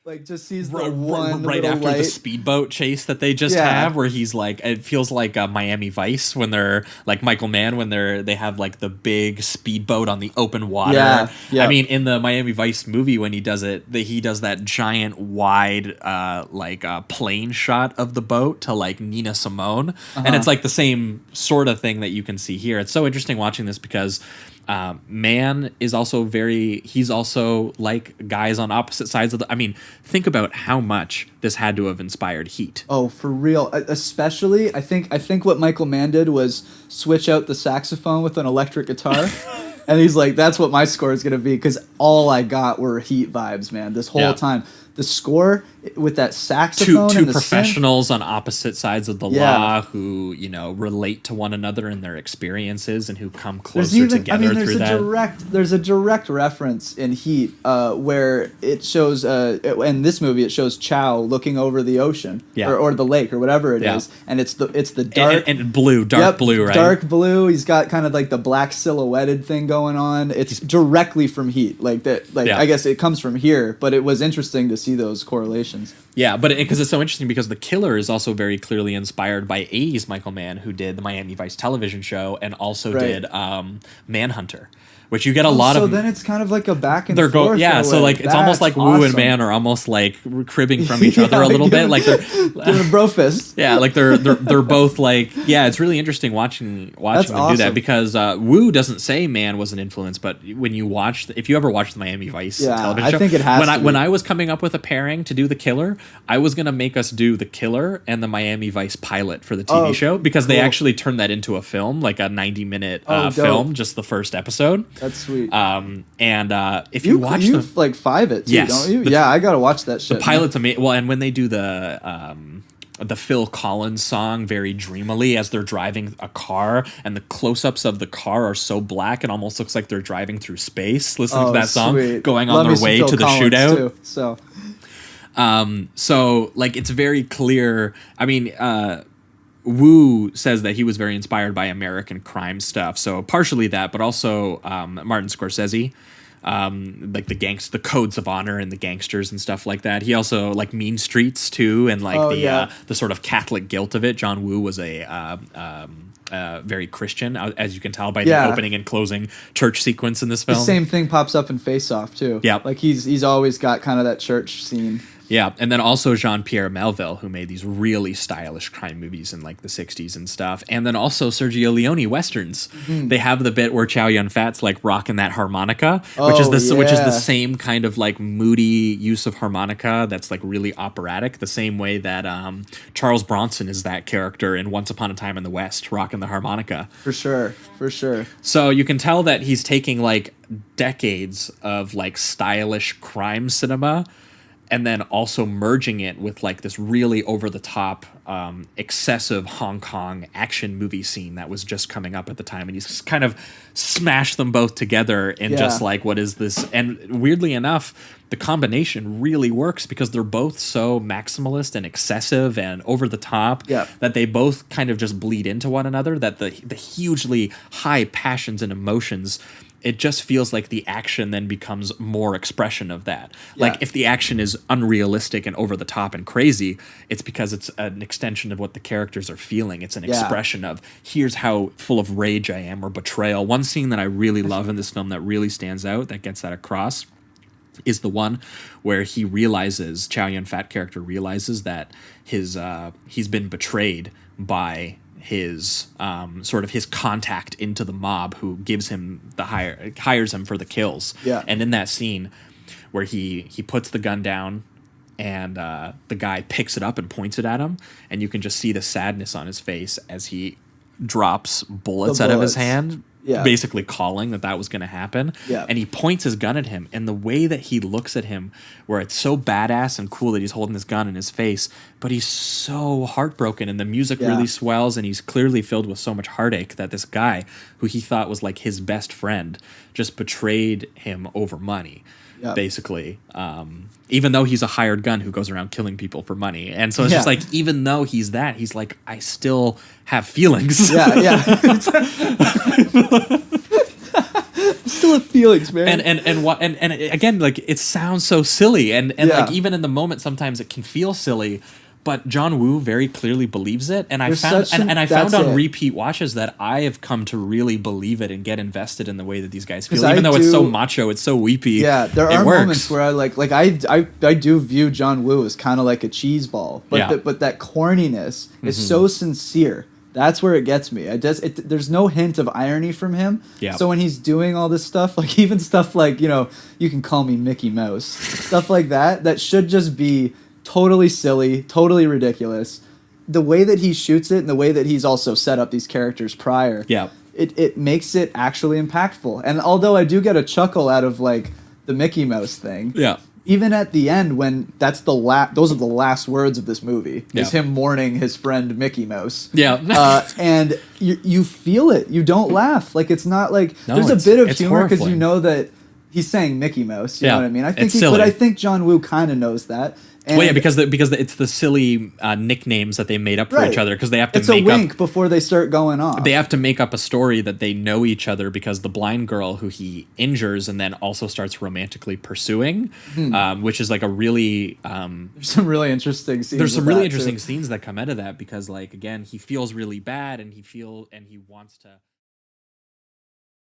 Like just sees the one right little after light. the speedboat chase that they just have, where he's like, it feels like Miami Vice when they're like Michael Mann when they have like the big speedboat on the open water. Yeah. I mean, in the Miami Vice movie when he does it, he does that giant wide plane shot of the boat to like Nina Simone, and it's like the same sort of thing that you can see here. It's so interesting watching this because Mann is also he's also like guys on opposite sides of I mean, think about how much this had to have inspired Heat. Oh, for real. Especially, I think what Michael Mann did was switch out the saxophone with an electric guitar. And he's like, that's what my score is going to be, because all I got were Heat vibes, man, this whole time. The score with that saxophone two and the professionals synth. on opposite sides of the law who, you know, relate to one another in their experiences and who come closer together through that. There's a direct reference in Heat where it shows, in this movie, it shows Chow looking over the ocean or the lake or whatever it is. And it's the dark... And blue, dark blue, right? Dark blue. He's got kind of like the black silhouetted thing going on. It's directly from Heat. Like that. Like I guess it comes from here, but it was interesting to see those correlations. Yeah, but because it's so interesting because The Killer is also very clearly inspired by 80s Michael Mann, who did the Miami Vice television show and also did Manhunter, which you get a lot of. So then it's kind of like a back and forth. Yeah, so like it's almost like Wu and Mann are almost like cribbing from each other a little bit, like they're doing a bro fist. Yeah, like they're both like it's really interesting watching them do that because Wu doesn't say Mann was an influence, but when you if you ever watched the Miami Vice television show, I think it has. When I was coming up with a pairing to do The Killer, I was gonna make us do The Killer and the Miami Vice pilot for the TV show because they actually turned that into a film, like a 90-minute film, just the first episode. That's sweet. If you watch you like 5 it too, don't you? I gotta watch that shit. The pilot's amazing. Well, and when they do the Phil Collins song very dreamily as they're driving a car, and the close-ups of the car are so black it almost looks like they're driving through space. Listening to that song, going on their way to the shootout. Too, so like it's very clear. I mean, Wu says that he was very inspired by American crime stuff. So partially that, but also Martin Scorsese, like the codes of honor and the gangsters and stuff like that. He also like Mean Streets too, and like the sort of Catholic guilt of it. John Woo was a very Christian, as you can tell by the opening and closing church sequence in this film. The same thing pops up in Face Off too. Yeah, like he's always got kind of that church scene. Yeah, and then also Jean-Pierre Melville, who made these really stylish crime movies in like the 60s and stuff. And then also Sergio Leone westerns. Mm-hmm. They have the bit where Chow Yun-Fat's like rocking that harmonica, which is the same kind of like moody use of harmonica that's like really operatic, the same way that Charles Bronson is that character in Once Upon a Time in the West, rocking the harmonica. For sure. So you can tell that he's taking like decades of like stylish crime cinema and then also merging it with like this really over-the-top, excessive Hong Kong action movie scene that was just coming up at the time. And he's kind of smashed them both together in just like, what is this? And weirdly enough, the combination really works because they're both so maximalist and excessive and over-the-top that they both kind of just bleed into one another, that the hugely high passions and emotions, it just feels like the action then becomes more expression of that. Like if the action is unrealistic and over the top and crazy, it's because it's an extension of what the characters are feeling. It's an expression of, here's how full of rage I am or betrayal. One scene that I really love in this film that really stands out, that gets that across, is the one where he realizes, Chow Yun-Fat character realizes that he's been betrayed by his sort of his contact into the mob, who gives him hires him for the kills. And in that scene where he puts the gun down and the guy picks it up and points it at him, and you can just see the sadness on his face as he drops bullets out of his hand, basically calling that was going to happen. And he points his gun at him, and the way that he looks at him, where it's so badass and cool that he's holding his gun in his face, but he's so heartbroken, and the music really swells, and he's clearly filled with so much heartache that this guy, who he thought was like his best friend, just betrayed him over money. Basically, even though he's a hired gun who goes around killing people for money. And so it's just like, even though he's like, I still have feelings. Still have feelings, man. And again, like it sounds so silly, and Yeah. like even in the moment, sometimes it can feel silly. But John Woo very clearly believes it, and I There's found such and I that's found on it. repeat watches that I have come to really believe it and get invested in the way that these guys 'Cause feel. I Even though it's so do- macho, it's so weepy. Yeah, there it are works. moments where I do view John Woo as kind of like a cheese ball, but Yeah. but that corniness is so sincere. That's where it gets me. There's no hint of irony from him. Yeah. So when he's doing all this stuff, like even stuff like, you can call me Mickey Mouse, stuff like that should just be totally silly, totally ridiculous. The way that he shoots it and the way that he's also set up these characters prior, Yeah. it makes it actually impactful. And although I do get a chuckle out of like the Mickey Mouse thing, Yeah. even at the end when those are the last words of this movie, is Yeah. him mourning his friend Mickey Mouse. Yeah. And you feel it. You don't laugh. Like it's not like No, there's a it's- bit of it's humor because you horrifying. know that he's saying Mickey Mouse. You Yeah. know what I mean? I think It's silly. but I think John Woo kind of knows that. And Well, yeah, because it's the silly nicknames that they made up for Right. each other because they have to it's a make wink up. before they start going off. They have to make up a story that they know each other because the blind girl who he injures and then also starts romantically pursuing, which is like a really There's some really interesting scenes. there's some with really that, interesting too. scenes that come out of that because like again he feels really bad and he wants to.